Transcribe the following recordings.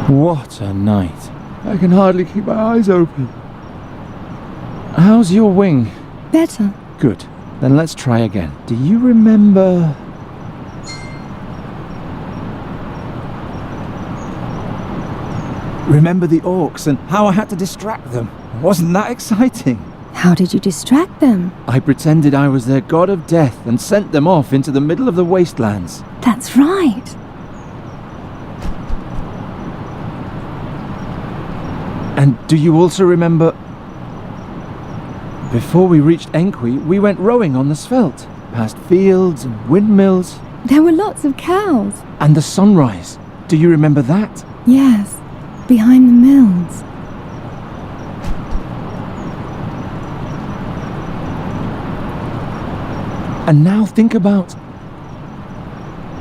What a night. I can hardly keep my eyes open. How's your wing? Better. Good. Then let's try again. Do you remember... Remember the orcs and how I had to distract them? Wasn't that exciting? How did you distract them? I pretended I was their god of death and sent them off into the middle of the wastelands. That's right. And do you also remember... Before we reached Enqui, we went rowing on the Svelte, past fields and windmills. There were lots of cows. And the sunrise. Do you remember that? Yes, behind the mills. And now think about...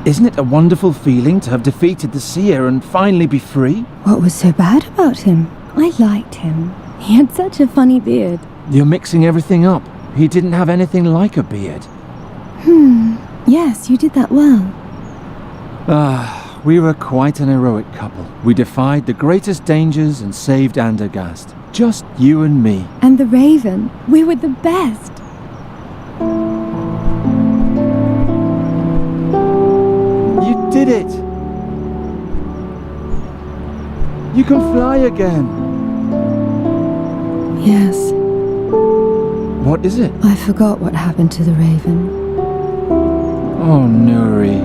Isn't it a wonderful feeling to have defeated the seer and finally be free? What was so bad about him? I liked him. He had such a funny beard. You're mixing everything up. He didn't have anything like a beard. Yes, you did that well. We were quite an heroic couple. We defied the greatest dangers and saved Andergast. Just you and me. And the raven. We were the best. You did it! You can fly again! Yes. What is it? I forgot what happened to the raven. Oh, Nuri.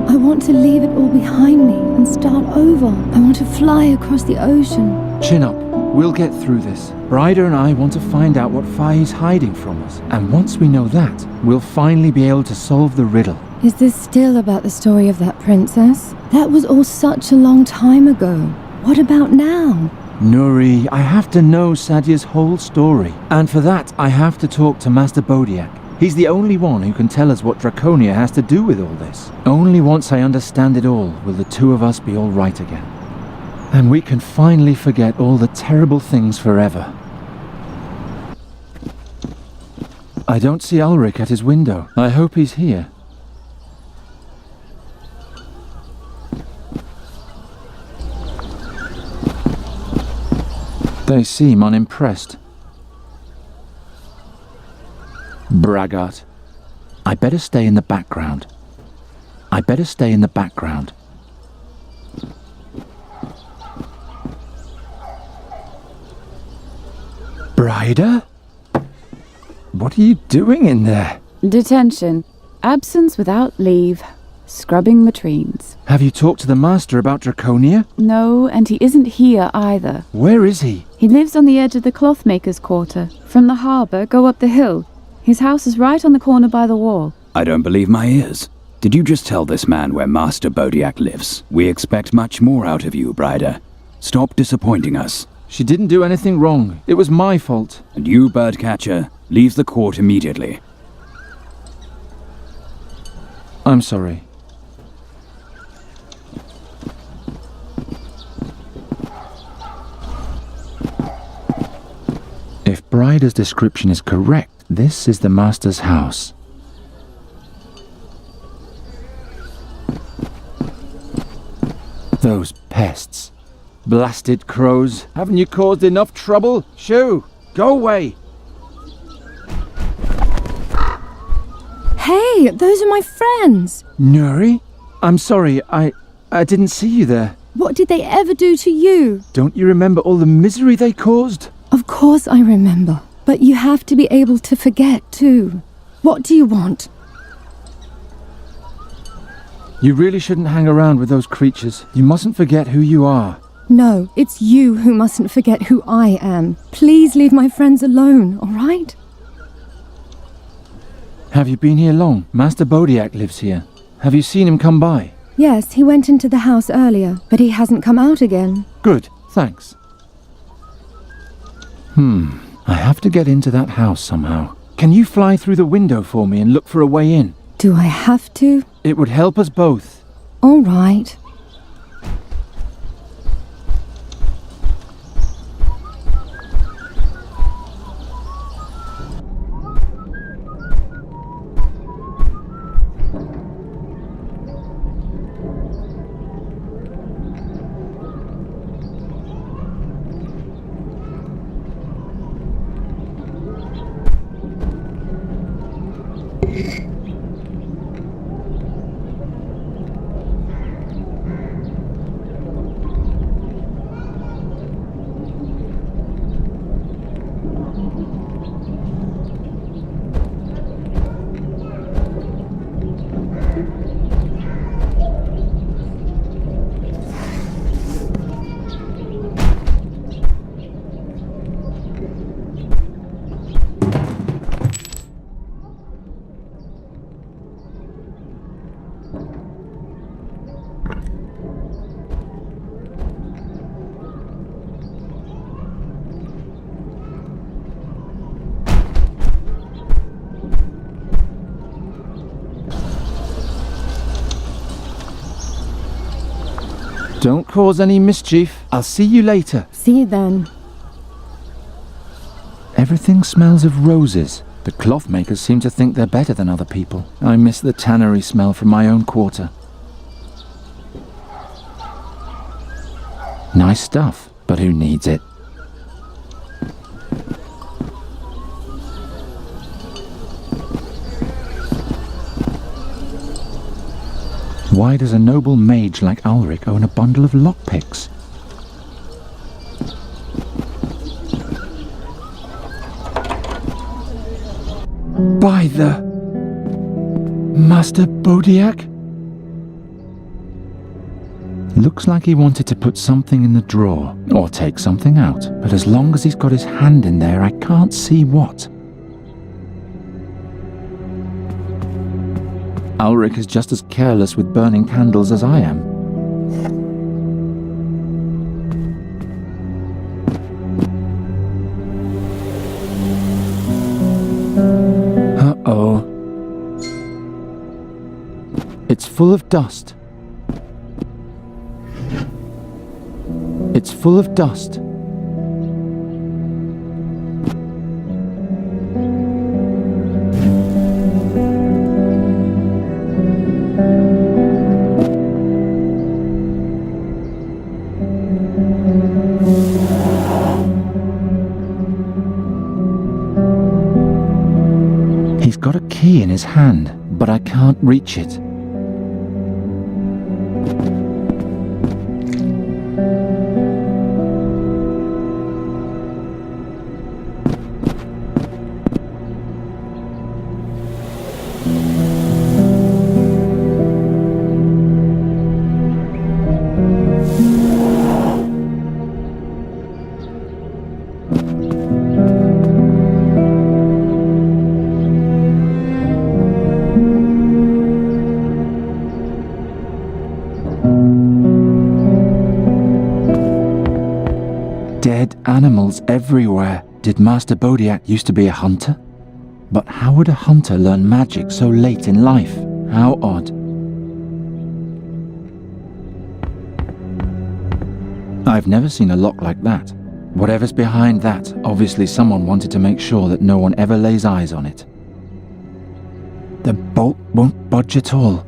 I want to leave it all behind me and start over. I want to fly across the ocean. Chin up. We'll get through this. Bryda and I want to find out what Faye's hiding from us. And once we know that, we'll finally be able to solve the riddle. Is this still about the story of that princess? That was all such a long time ago. What about now? Nuri, I have to know Sadia's whole story. And for that, I have to talk to Master Bodiak. He's the only one who can tell us what Draconia has to do with all this. Only once I understand it all will the two of us be all right again. And we can finally forget all the terrible things forever. I don't see Ulrich at his window. I hope he's here. They seem unimpressed. Braggart. I better stay in the background. I better stay in the background. Bryda? What are you doing in there? Detention. Absence without leave. Scrubbing latrines. Have you talked to the master about Draconia? No, and he isn't here either. Where is he? He lives on the edge of the clothmaker's quarter. From the harbour, go up the hill. His house is right on the corner by the wall. I don't believe my ears. Did you just tell this man where Master Bodiak lives? We expect much more out of you, Bryda. Stop disappointing us. She didn't do anything wrong. It was my fault. And you, Birdcatcher, leave the court immediately. I'm sorry. If Bryda's description is correct, this is the master's house. Those pests. Blasted crows. Haven't you caused enough trouble? Shoo! Go away! Hey, those are my friends. Nuri? I'm sorry, I didn't see you there. What did they ever do to you? Don't you remember all the misery they caused? Of course I remember. But you have to be able to forget too. What do you want? You really shouldn't hang around with those creatures. You mustn't forget who you are. No, it's you who mustn't forget who I am. Please leave my friends alone, all right? Have you been here long? Master Bodiak lives here. Have you seen him come by? Yes, he went into the house earlier, but he hasn't come out again. Good, thanks. I have to get into that house somehow. Can you fly through the window for me and look for a way in? Do I have to? It would help us both. All right. Don't cause any mischief. I'll see you later. See you then. Everything smells of roses. The cloth makers seem to think they're better than other people. I miss the tannery smell from my own quarter. Nice stuff, but who needs it? Why does a noble mage like Ulrich own a bundle of lockpicks? By the... Master Bodiak? Looks like he wanted to put something in the drawer, or take something out, but as long as he's got his hand in there, I can't see what. Ulrich is just as careless with burning candles as I am. Uh-oh. It's full of dust. It's full of dust. He's got a key in his hand, but I can't reach it. Dead animals everywhere. Did Master Bodiak used to be a hunter? But how would a hunter learn magic so late in life? How odd. I've never seen a lock like that. Whatever's behind that, obviously someone wanted to make sure that no one ever lays eyes on it. The bolt won't budge at all.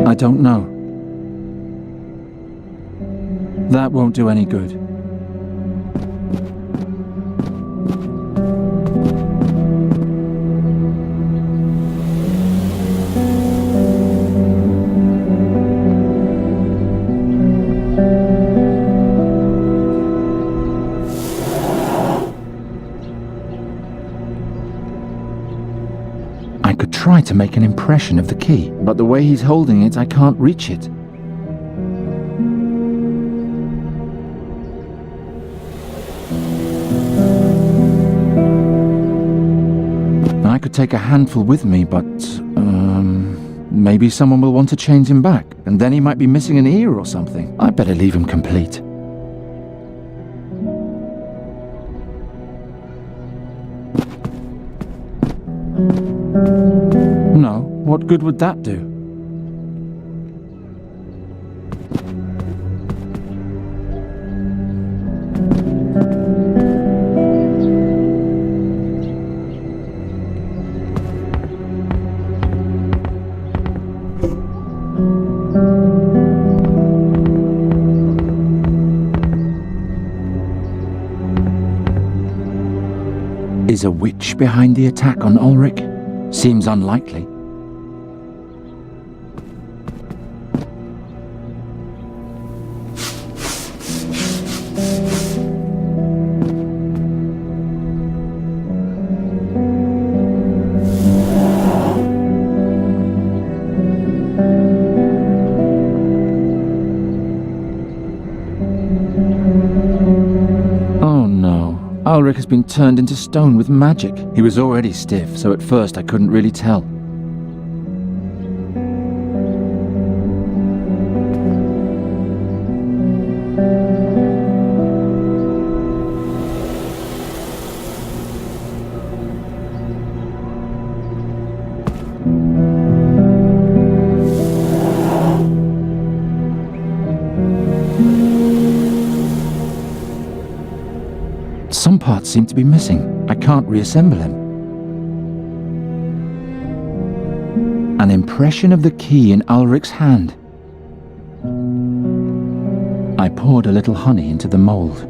I don't know. That won't do any good. I could try to make an impression of the key, but the way he's holding it, I can't reach it. I could take a handful with me, but, maybe someone will want to change him back, and then he might be missing an ear or something. I better leave him complete. No, what good would that do? Is a witch behind the attack on Ulrich? Seems unlikely. Ulrich has been turned into stone with magic. He was already stiff, so at first I couldn't really tell. Some parts seem to be missing. I can't reassemble him. An impression of the key in Ulrich's hand. I poured a little honey into the mold.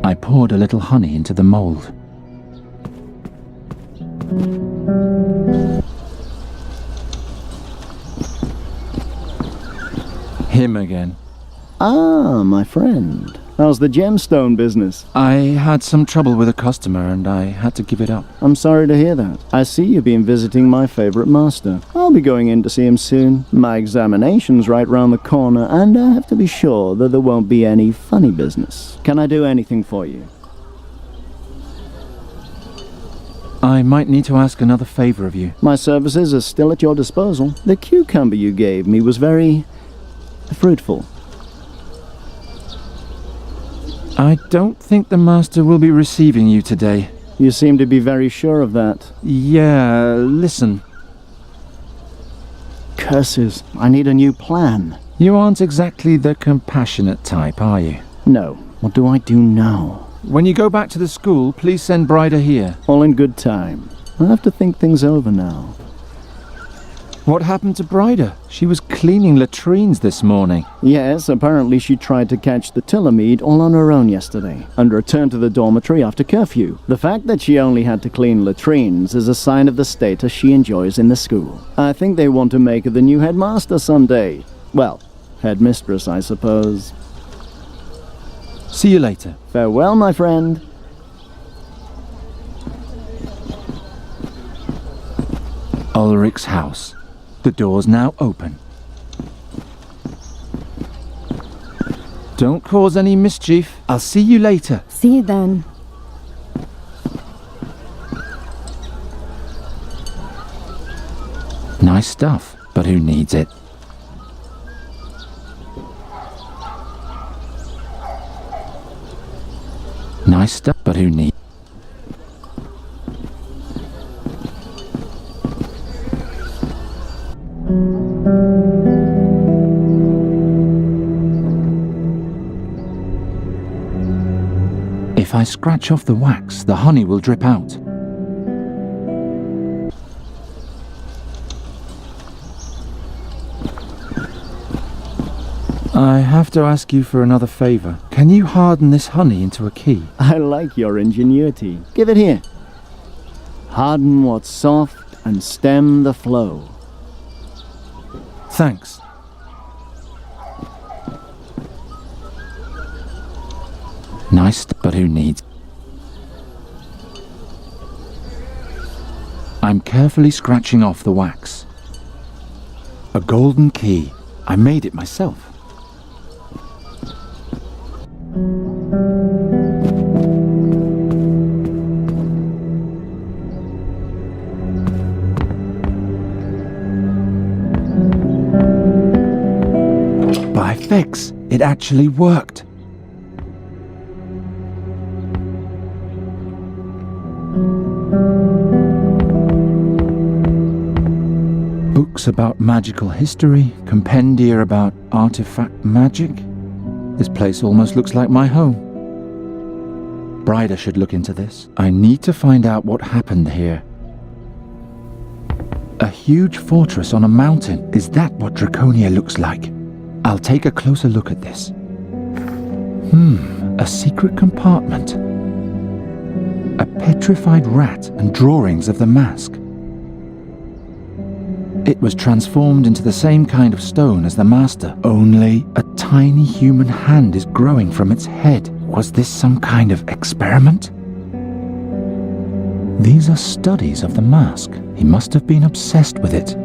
I poured a little honey into the mold. Him again. Ah, my friend. How's the gemstone business? I had some trouble with a customer and I had to give it up. I'm sorry to hear that. I see you've been visiting my favorite master. I'll be going in to see him soon. My examination's right round the corner and I have to be sure that there won't be any funny business. Can I do anything for you? I might need to ask another favor of you. My services are still at your disposal. The cucumber you gave me was very fruitful. I don't think the master will be receiving you today. You seem to be very sure of that. Yeah, listen. Curses, I need a new plan. You aren't exactly the compassionate type, are you? No, what do I do now? When you go back to the school, please send Bryder here. All in good time. I'll have to think things over now. What happened to Bryder? She was cleaning latrines this morning. Yes, apparently she tried to catch the Tillamede all on her own yesterday, and returned to the dormitory after curfew. The fact that she only had to clean latrines is a sign of the status she enjoys in the school. I think they want to make her the new headmaster someday. Well, headmistress, I suppose. See you later. Farewell, my friend. Ulrich's house. The door's now open. Don't cause any mischief. I'll see you later. See you then. Nice stuff, but who needs it? Nice stuff, but who needs it? If I scratch off the wax, the honey will drip out. I have to ask you for another favor. Can you harden this honey into a key? I like your ingenuity. Give it here. Harden what's soft and stem the flow. Thanks. Nice, but who needs? I'm carefully scratching off the wax. A golden key. I made it myself. By fix, it actually worked. Books about magical history, compendia about artifact magic. This place almost looks like my home. Bryder should look into this. I need to find out what happened here. A huge fortress on a mountain. Is that what Draconia looks like? I'll take a closer look at this. A secret compartment. A petrified rat and drawings of the mask. It was transformed into the same kind of stone as the master, only a tiny human hand is growing from its head. Was this some kind of experiment? These are studies of the mask. He must have been obsessed with it.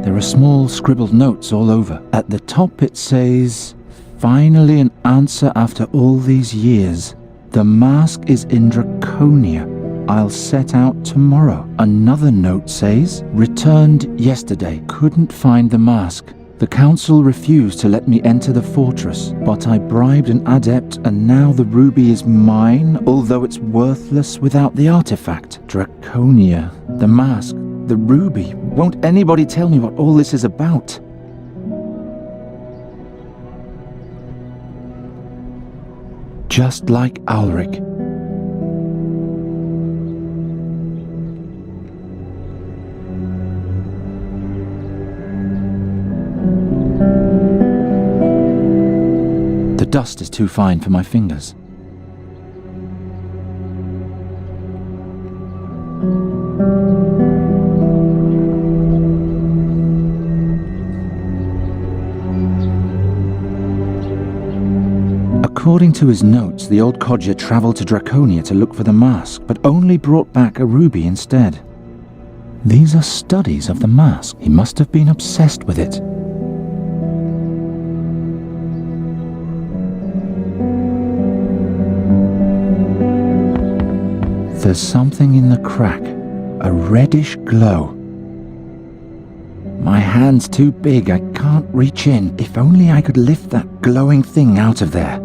There are small scribbled notes all over. At the top it says, "Finally an answer after all these years. The mask is in Draconia. I'll set out tomorrow. Another note says, returned yesterday. Couldn't find the mask. The council refused to let me enter the fortress, but I bribed an adept and now the ruby is mine, although it's worthless without the artifact. Draconia, the mask, the ruby. Won't anybody tell me what all this is about? Just like Ulrich. The dust is too fine for my fingers. According to his notes, the old codger travelled to Draconia to look for the mask, but only brought back a ruby instead. These are studies of the mask. He must have been obsessed with it. There's something in the crack, a reddish glow. My hand's too big, I can't reach in. If only I could lift that glowing thing out of there.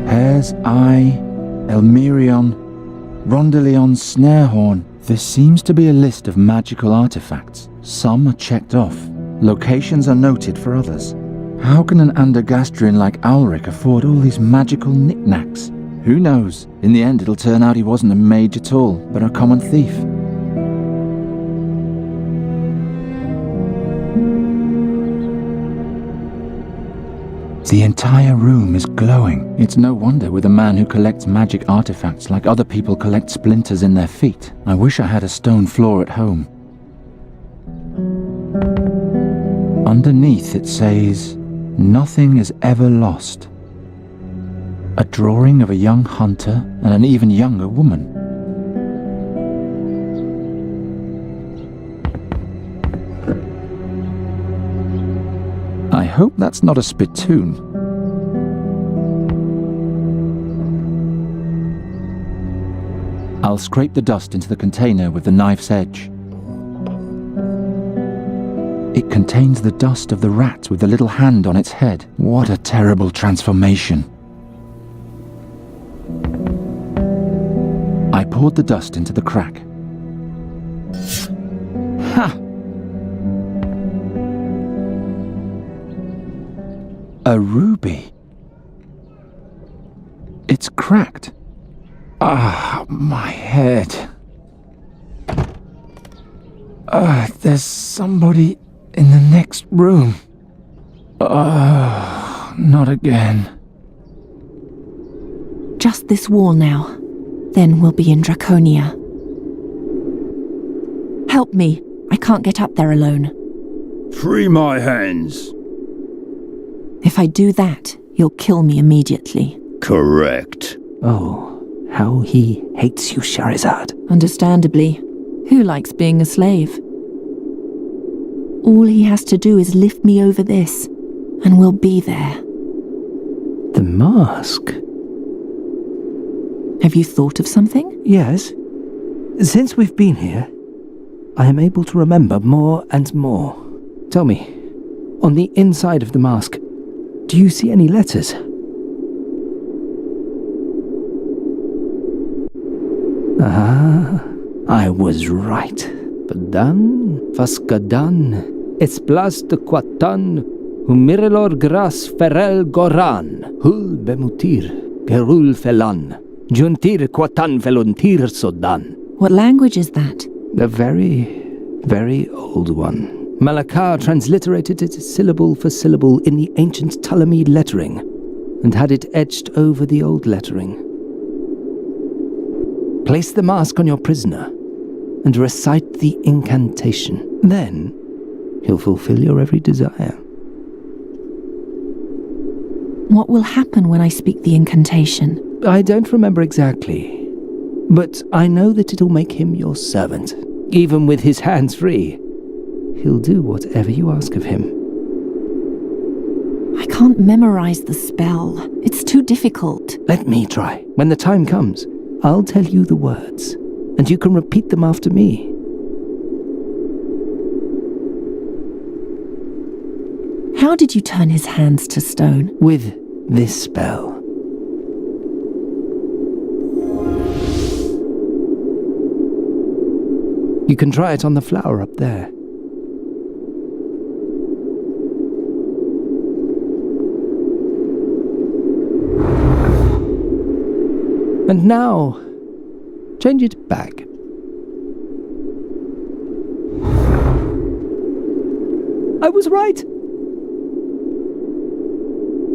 Hare's eye, Elmerion, Rondelion's snare horn. There seems to be a list of magical artifacts. Some are checked off. Locations are noted for others. How can an Andergastrian like Ulrich afford all these magical knickknacks? Who knows? In the end, it'll turn out he wasn't a mage at all, but a common thief. The entire room is glowing. It's no wonder with a man who collects magic artifacts like other people collect splinters in their feet. I wish I had a stone floor at home. Underneath it says, "Nothing is ever lost." A drawing of a young hunter and an even younger woman. I hope that's not a spittoon. I'll scrape the dust into the container with the knife's edge. It contains the dust of the rat with the little hand on its head. What a terrible transformation. I poured the dust into the crack. Ha! A ruby. It's cracked. Ah, my head. There's somebody in the next room. Not again. Just this wall now. Then we'll be in Draconia. Help me. I can't get up there alone. Free my hands. If I do that, you'll kill me immediately. Correct. Oh, how he hates you, Charizard. Understandably. Who likes being a slave? All he has to do is lift me over this, and we'll be there. The mask? Have you thought of something? Yes. Since we've been here, I am able to remember more and more. Tell me, on the inside of the mask, do you see any letters? Ah, I was right. Padan, Faskadan, Esplas de Quatan, Humirelor Gras Ferel Goran, Hul Bemutir, Gerul Felan, Juntir Quatan Veluntir Sodan. What language is that? A very, very old one. Malakar transliterated it syllable for syllable in the ancient Ptolemy lettering, and had it etched over the old lettering. Place the mask on your prisoner, and recite the incantation. Then, he'll fulfill your every desire. What will happen when I speak the incantation? I don't remember exactly, but I know that it'll make him your servant, even with his hands free. he'll do whatever you ask of him. I can't memorize the spell. It's too difficult. Let me try. When the time comes, I'll tell you the words, and you can repeat them after me. How did you turn his hands to stone? With this spell. You can try it on the flower up there. And now, change it back. I was right!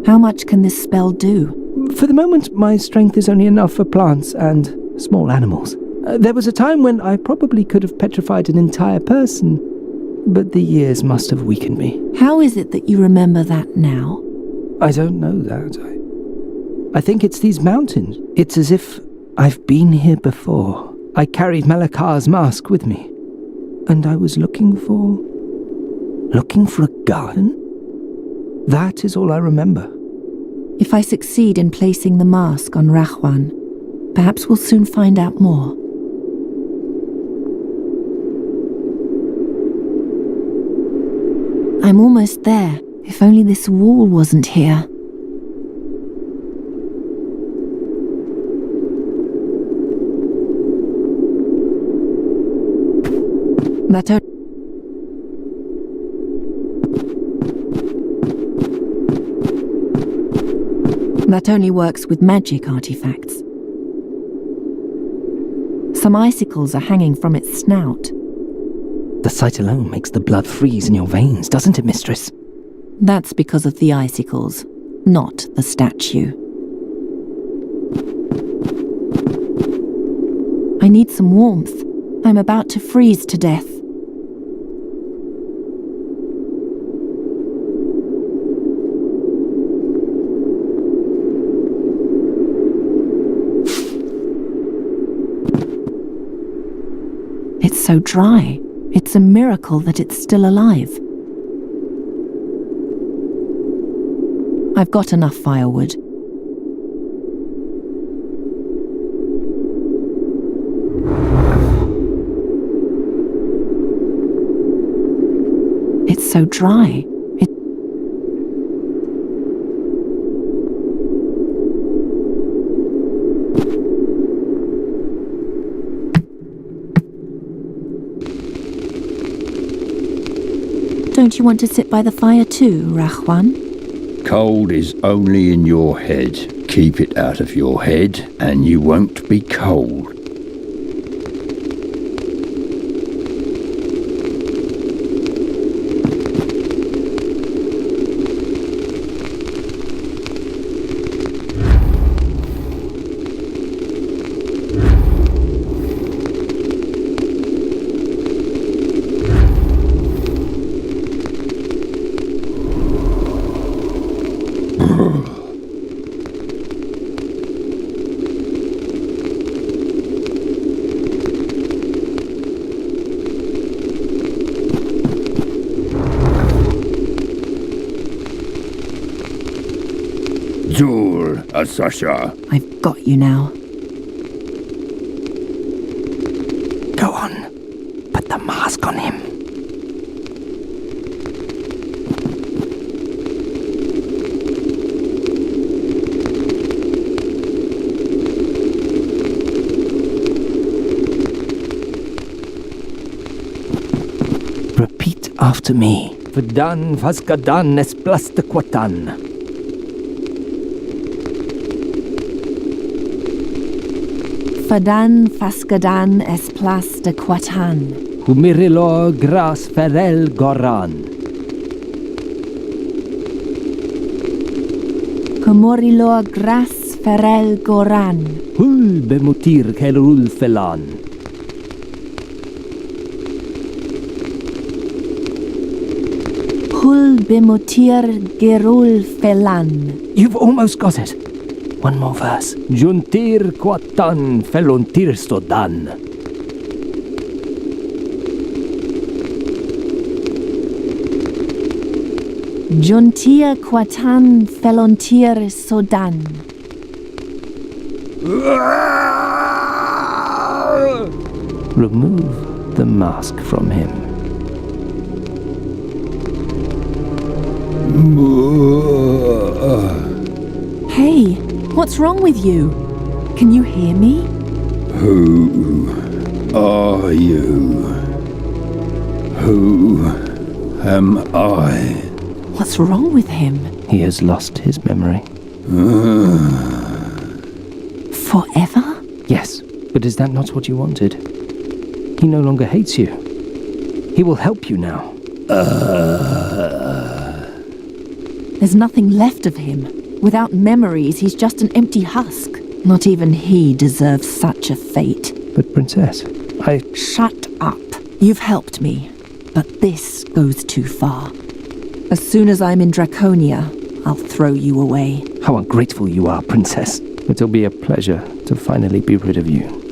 How much can this spell do? For the moment, my strength is only enough for plants and small animals. There was a time when I probably could have petrified an entire person, but the years must have weakened me. How is it that you remember that now? I don't know that. I think it's these mountains. It's as if I've been here before. I carried Malakar's mask with me, and I was looking for a garden? That is all I remember. If I succeed in placing the mask on Rahwan, perhaps we'll soon find out more. I'm almost there. If only this wall wasn't here. That only works with magic artifacts. Some icicles are hanging from its snout. The sight alone makes the blood freeze in your veins, doesn't it, mistress? That's because of the icicles, not the statue. I need some warmth. I'm about to freeze to death. It's so dry. It's a miracle that it's still alive. I've got enough firewood. It's so dry. Don't you want to sit by the fire too, Rahwan? Cold is only in your head. Keep it out of your head, and you won't be cold. Sasha. I've got you now. Go on. Put the mask on him. Repeat after me. Vdan vasgadan es plastequatan. Fadan fascadan es plas de quatan. Humirilo gras ferel goran. Humorilo gras ferel goran. Hul bemutir kelul felan. Hul bemutir gerul felan. You've almost got it. One more verse. Juntir quatan feluntir stodan. Juntia quatan felontir sodan. Remove the mask from him. Hey, what's wrong with you? Can you hear me? Who are you? Who am I? What's wrong with him? He has lost his memory. Forever? Yes, but is that not what you wanted? He no longer hates you. He will help you now. There's nothing left of him. Without memories, he's just an empty husk. Not even he deserves such a fate. But Princess, Shut up. You've helped me. But this goes too far. As soon as I'm in Draconia, I'll throw you away. How ungrateful you are, Princess. It'll be a pleasure to finally be rid of you.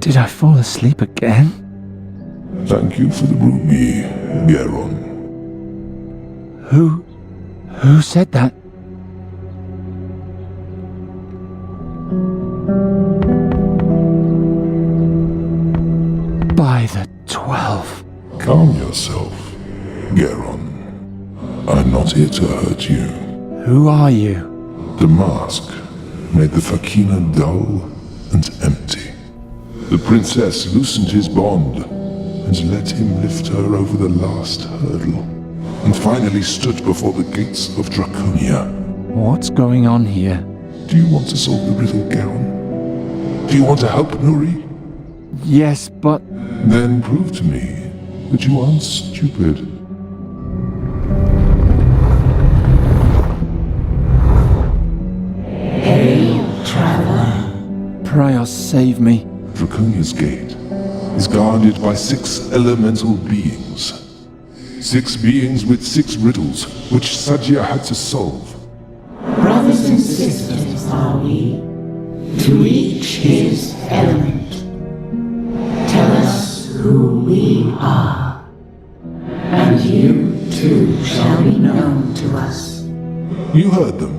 Did I fall asleep again? Thank you for the ruby, Gheron. Who said that? By the 12. Calm yourself, Gheron. I'm not here to hurt you. Who are you? The mask made the Fakina dull and empty. The princess loosened his bond and let him lift her over the last hurdle, and finally stood before the gates of Draconia. What's going on here? Do you want to solve the riddle, Gheron? Do you want to help Nuri? Yes, but... Then prove to me that you aren't stupid. Hail, traveler. Prios, save me. Draconia's gate is guarded by 6 elemental beings. 6 beings with 6 riddles, which Sadia had to solve. Brothers and sisters are we, to each his element. Tell us who we are, and you too shall be known to us. You heard them.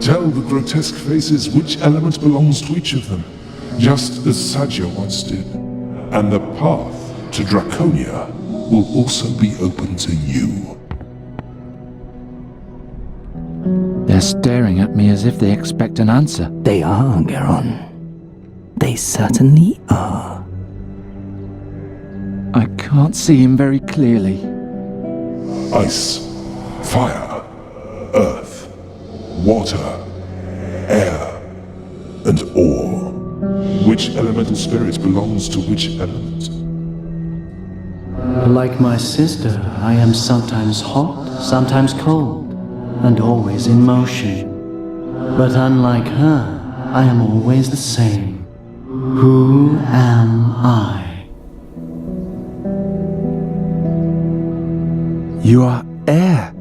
Tell the grotesque faces which element belongs to each of them, just as Sadia once did. And the path to Draconia will also be open to you. They're staring at me as if they expect an answer. They are, Gheron. They certainly are. I can't see him very clearly. Ice, fire, earth, water, air, and ore. Which elemental spirit belongs to which element? Like my sister, I am sometimes hot, sometimes cold, and always in motion. But unlike her, I am always the same. Who am I? You are air.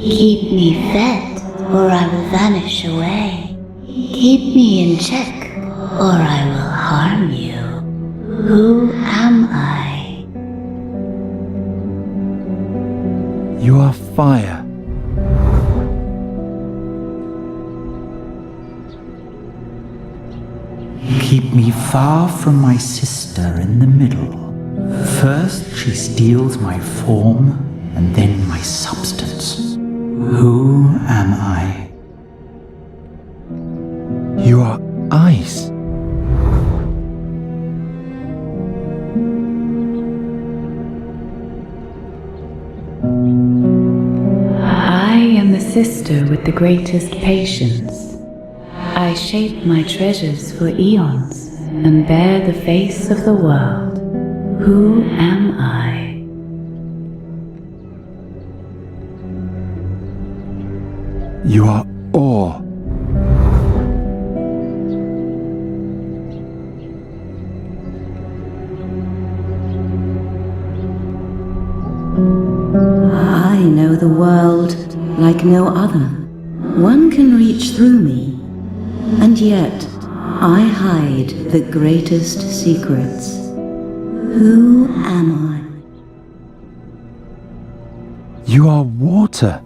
Keep me fed, or I will vanish away. Keep me in check, or I will harm you. Who am I? You are fire. Keep me far from my sister in the middle. First she steals my form, and then my substance. Who am I? You are ice. I am the sister with the greatest patience. I shape my treasures for eons and bear the face of the world. Who am I? You are ore. the world like no other. One can reach through me, and yet I hide the greatest secrets. Who am I? You are water.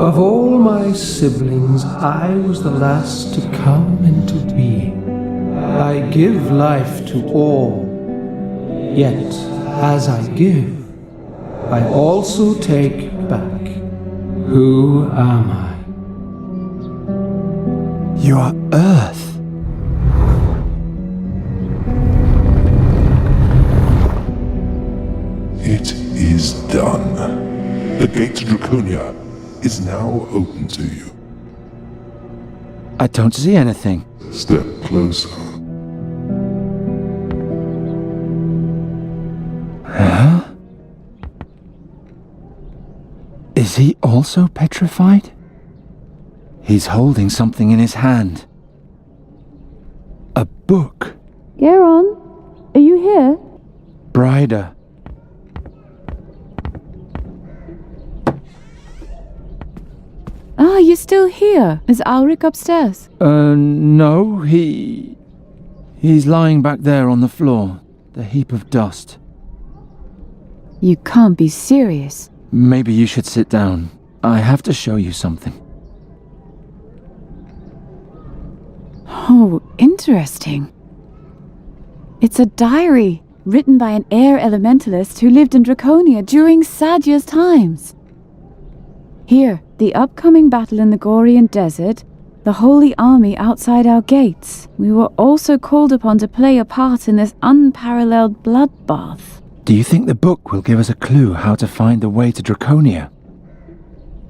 Of all my siblings, I was the last to come into being. I give life to all, yet as I give, I also take back. Who am I? You are earth. It is done. The gate to Draconia is now open to you. I don't see anything. Step closer. Huh? Is he also petrified? He's holding something in his hand. A book. Gheron, are you here? Brider. Ah, you're still here. Is Ulrich upstairs? No, he's lying back there on the floor. The heap of dust. You can't be serious. Maybe you should sit down. I have to show you something. Oh, interesting. It's a diary written by an air elementalist who lived in Draconia during Sadya's times. Here, the upcoming battle in the Gorian desert, the holy army outside our gates. We were also called upon to play a part in this unparalleled bloodbath. Do you think the book will give us a clue how to find the way to Draconia?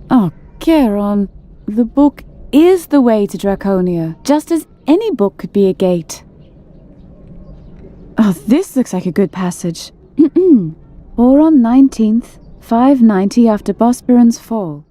Oh, Gheron, the book is the way to Draconia, just as any book could be a gate. Oh, this looks like a good passage. Boron 19th, 590 after Bosporan's fall.